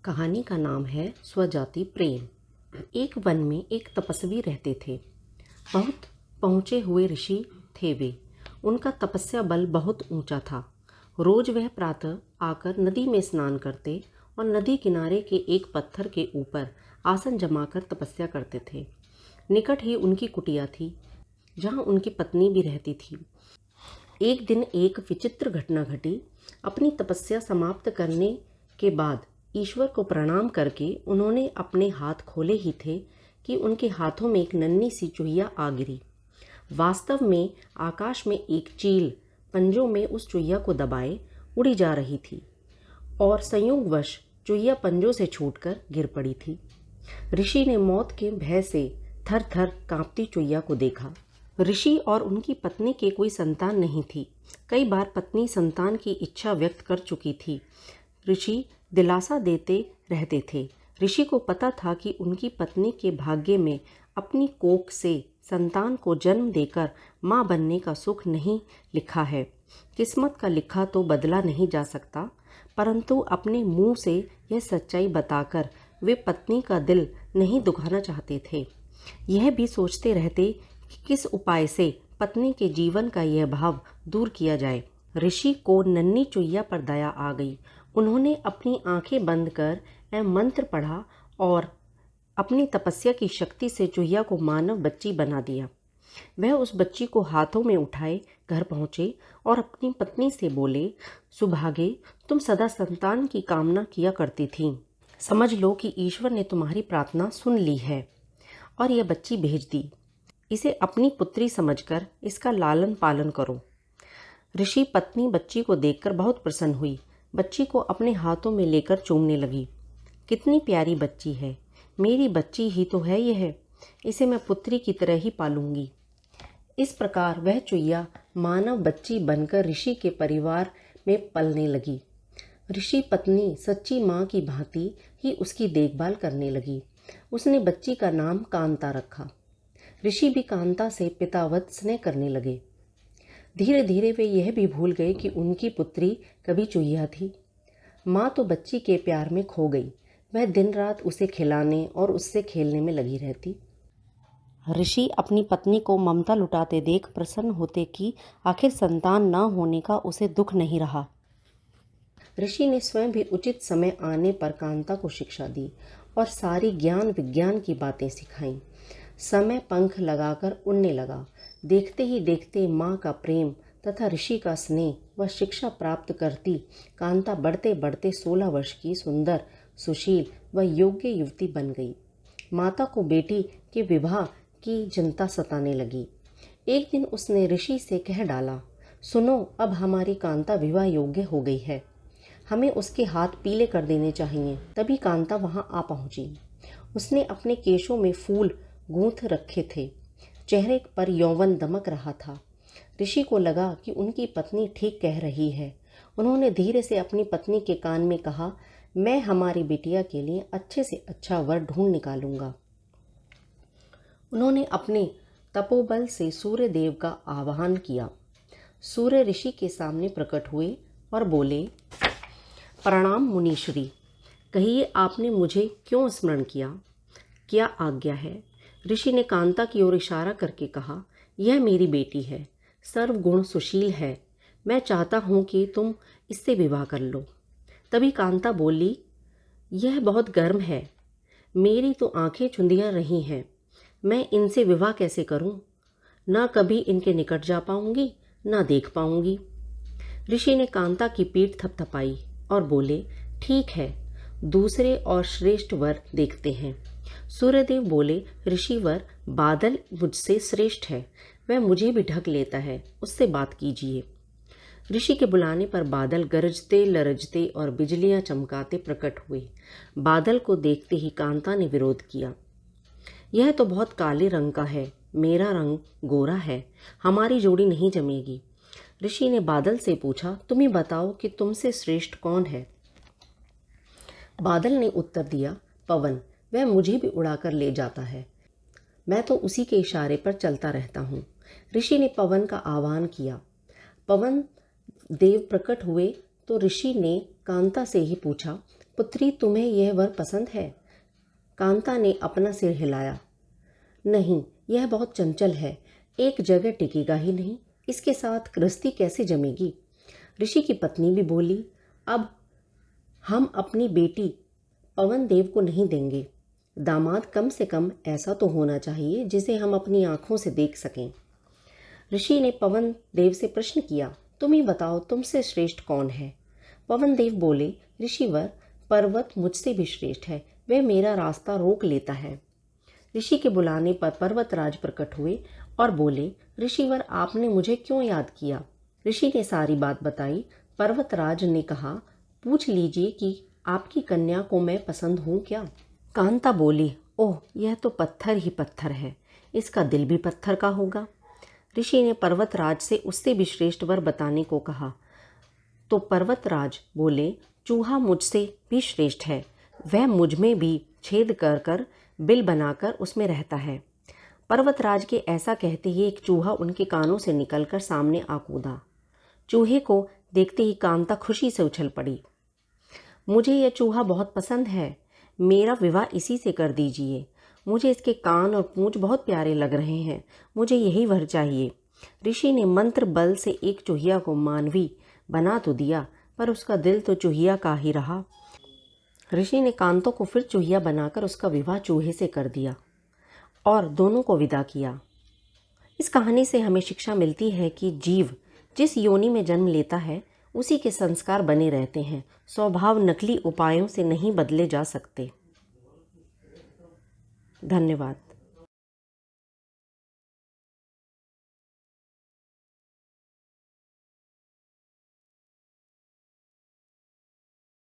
कहानी का नाम है स्वजाति प्रेम। एक वन में एक तपस्वी रहते थे। बहुत पहुँचे हुए ऋषि थे वे। उनका तपस्या बल बहुत ऊंचा था। रोज वह प्रातः आकर नदी में स्नान करते और नदी किनारे के एक पत्थर के ऊपर आसन जमाकर तपस्या करते थे। निकट ही उनकी कुटिया थी, जहाँ उनकी पत्नी भी रहती थी। एक दिन एक विचित्र घटना घटी। अपनी तपस्या समाप्त करने के बाद ईश्वर को प्रणाम करके उन्होंने अपने हाथ खोले ही थे कि उनके हाथों में एक नन्ही सी चूहिया आ गिरी। वास्तव में आकाश में एक चील पंजों में उस चूहिया को दबाए उड़ी जा रही थी और संयोगवश चूहिया पंजों से छूटकर गिर पड़ी थी। ऋषि ने मौत के भय से थर थर कांपती चूहिया को देखा। ऋषि और उनकी पत्नी के कोई संतान नहीं थी। कई बार पत्नी संतान की इच्छा व्यक्त कर चुकी थी। ऋषि दिलासा देते रहते थे। ऋषि को पता था कि उनकी पत्नी के भाग्य में अपनी कोख से संतान को जन्म देकर मां बनने का सुख नहीं लिखा है। किस्मत का लिखा तो बदला नहीं जा सकता, परंतु अपने मुंह से यह सच्चाई बताकर वे पत्नी का दिल नहीं दुखाना चाहते थे। यह भी सोचते रहते कि किस उपाय से पत्नी के जीवन का यह भाव दूर किया जाए। ऋषि को नन्ही चुईया पर दया आ गई। उन्होंने अपनी आंखें बंद कर मंत्र पढ़ा और अपनी तपस्या की शक्ति से चुईया को मानव बच्ची बना दिया। वह उस बच्ची को हाथों में उठाए घर पहुंचे और अपनी पत्नी से बोले, सुभागे, तुम सदा संतान की कामना किया करती थी। समझ लो कि ईश्वर ने तुम्हारी प्रार्थना सुन ली है और यह बच्ची भेज दी। इसे अपनी पुत्री समझकर इसका लालन पालन करो। ऋषि पत्नी बच्ची को देखकर बहुत प्रसन्न हुई। बच्ची को अपने हाथों में लेकर चूमने लगी। कितनी प्यारी बच्ची है, मेरी बच्ची ही तो है यह। इसे मैं पुत्री की तरह ही पालूंगी। इस प्रकार वह चुईया मानव बच्ची बनकर ऋषि के परिवार में पलने लगी। ऋषि पत्नी सच्ची माँ की भांति ही उसकी देखभाल करने लगी। उसने बच्ची का नाम कांता रखा। ऋषि भी कांता से पितावत स्नेह करने लगे। धीरे धीरे वे यह भी भूल गए कि उनकी पुत्री कभी चुईया थी। माँ तो बच्ची के प्यार में खो गई। वह दिन रात उसे खिलाने और उससे खेलने में लगी रहती। ऋषि अपनी पत्नी को ममता लुटाते देख प्रसन्न होते कि आखिर संतान न होने का उसे दुख नहीं रहा। ऋषि ने स्वयं भी उचित समय आने पर कांता को शिक्षा दी और सारी ज्ञान विज्ञान की बातें सिखाईं। समय पंख लगाकर उड़ने लगा। देखते ही देखते माँ का प्रेम तथा ऋषि का स्नेह व शिक्षा प्राप्त करती कांता बढ़ते बढ़ते 16 वर्ष की सुंदर, सुशील व योग्य युवती बन गई। माता को बेटी के विवाह की चिंता सताने लगी। एक दिन उसने ऋषि से कह डाला, सुनो, अब हमारी कांता विवाह योग्य हो गई है। हमें उसके हाथ पीले कर देने चाहिए। तभी कांता वहां आ पहुंची। उसने अपने केशों में फूल गूंथ रखे थे। चेहरे पर यौवन दमक रहा था। ऋषि को लगा कि उनकी पत्नी ठीक कह रही है। उन्होंने धीरे से अपनी पत्नी के कान में कहा, मैं हमारी बिटिया के लिए अच्छे से अच्छा वर ढूंढ निकालूंगा। उन्होंने अपने तपोबल से सूर्य देव का आह्वान किया। सूर्य ऋषि के सामने प्रकट हुए और बोले, प्रणाम मुनीश्वरी, कहिए आपने मुझे क्यों स्मरण किया? क्या आज्ञा है? ऋषि ने कांता की ओर इशारा करके कहा, यह मेरी बेटी है, सर्वगुण सुशील है। मैं चाहता हूँ कि तुम इससे विवाह कर लो। तभी कांता बोली, यह बहुत गर्म है। मेरी तो आंखें चुंधिया रही हैं। मैं इनसे विवाह कैसे करूँ? ना कभी इनके निकट जा पाऊंगी, ना देख पाऊंगी। ऋषि ने कांता की पीठ थपथपाई और बोले, ठीक है, दूसरे और श्रेष्ठ वर देखते हैं। सूर्यदेव बोले, ऋषिवर, बादल मुझसे श्रेष्ठ है, वह मुझे भी ढक लेता है, उससे बात कीजिए। ऋषि के बुलाने पर बादल गरजते लरजते और बिजलियां चमकाते प्रकट हुए। बादल को देखते ही कांता ने विरोध किया, यह तो बहुत काले रंग का है, मेरा रंग गोरा है, हमारी जोड़ी नहीं जमेगी। ऋषि ने बादल से पूछा, तुम ही बताओ कि तुमसे श्रेष्ठ कौन है? बादल ने उत्तर दिया, पवन, वह मुझे भी उड़ाकर ले जाता है। मैं तो उसी के इशारे पर चलता रहता हूँ। ऋषि ने पवन का आह्वान किया। पवन देव प्रकट हुए तो ऋषि ने कांता से ही पूछा, पुत्री, तुम्हें यह वर पसंद है? कांता ने अपना सिर हिलाया। नहीं, यह बहुत चंचल है, एक जगह टिकेगा ही नहीं, इसके साथ गृहस्थी कैसे जमेगी? ऋषि की पत्नी भी बोली, अब हम अपनी बेटी पवन देव को नहीं देंगे। दामाद कम से कम ऐसा तो होना चाहिए जिसे हम अपनी आंखों से देख सकें। ऋषि ने पवन देव से प्रश्न किया, तुम ही बताओ, तुमसे श्रेष्ठ कौन है? पवन देव बोले, ऋषिवर, पर्वत मुझसे भी श्रेष्ठ है, वह मेरा रास्ता रोक लेता है। ऋषि के बुलाने पर पर्वतराज प्रकट हुए और बोले, ऋषिवर, आपने मुझे क्यों याद किया? ऋषि ने सारी बात बताई। पर्वतराज ने कहा, पूछ लीजिए कि आपकी कन्या को मैं पसंद हूँ क्या? कांता बोली, ओह, यह तो पत्थर ही पत्थर है, इसका दिल भी पत्थर का होगा। ऋषि ने पर्वतराज से उससे भी श्रेष्ठ वर बताने को कहा तो पर्वतराज बोले, चूहा मुझसे भी श्रेष्ठ है, वह मुझ में भी छेद कर कर बिल बनाकर उसमें रहता है। पर्वतराज के ऐसा कहते ही एक चूहा उनके कानों से निकलकर सामने आ कूदा। चूहे को देखते ही कांता खुशी से उछल पड़ी। मुझे यह चूहा बहुत पसंद है, मेरा विवाह इसी से कर दीजिए। मुझे इसके कान और पूंछ बहुत प्यारे लग रहे हैं, मुझे यही वर चाहिए। ऋषि ने मंत्र बल से एक चूहिया को मानवी बना तो दिया, पर उसका दिल तो चूहिया का ही रहा। ऋषि ने कांतों को फिर चूहिया बनाकर उसका विवाह चूहे से कर दिया और दोनों को विदा किया। इस कहानी से हमें शिक्षा मिलती है कि जीव जिस योनि में जन्म लेता है उसी के संस्कार बने रहते हैं, स्वभाव नकली उपायों से नहीं बदले जा सकते। धन्यवाद।